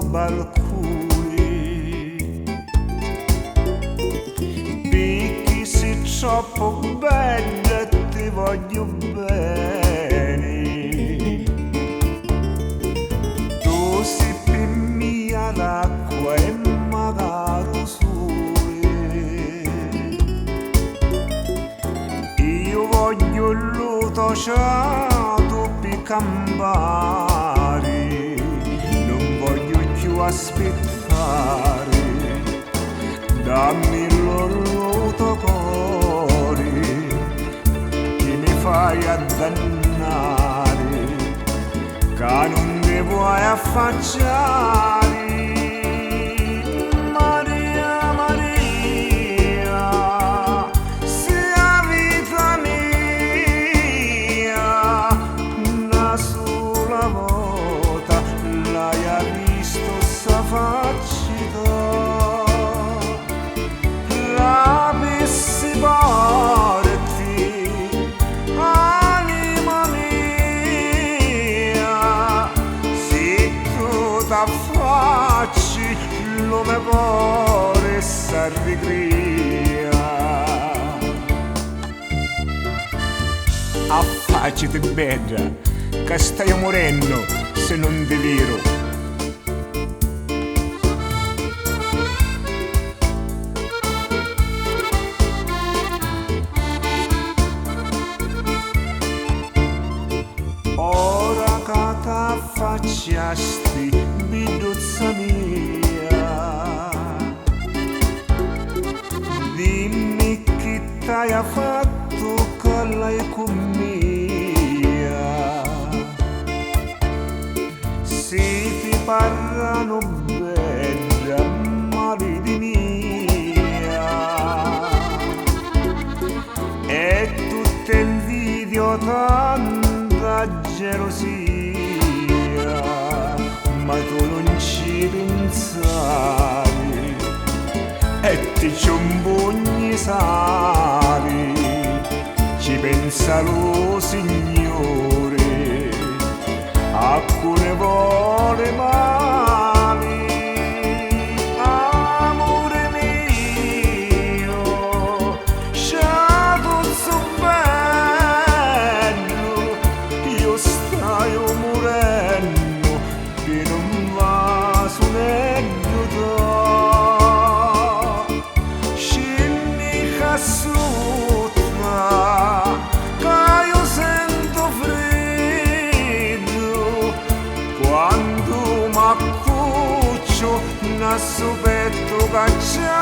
balconi, picchi sei troppo bella e ti voglio bene. Tu sei per mia l'acqua e magari sole. Io voglio l'utociato per campare, non voglio più aspettare. Dammi l'orto cuore che mi fai addannare, che non ti vuoi affacciare. Maria, Maria, sei la vita mia, una sola volta l'hai visto sta faccia. Rapissi porti, anima mia, se tu t'affacci, lo me cuore s'arricria. Affacciati bella, che stai morendo se non ti viro. Affacciasti, biduzza mia, dimmi chi t'hai fatto che l'hai con mia. Se ti parlano bella, male di mia, e tu ti invidio tanta gelosia, ma tu non ci pensavi e ti ciumbugni savi. Ci pensa lo Signore, a cui ne vuole male. Amore mio, sciatuzzo bello, io stai morendo che non va su negno. Scendi cassuta, che io sento freddo quando m'accuccio nel suo petto cacciato.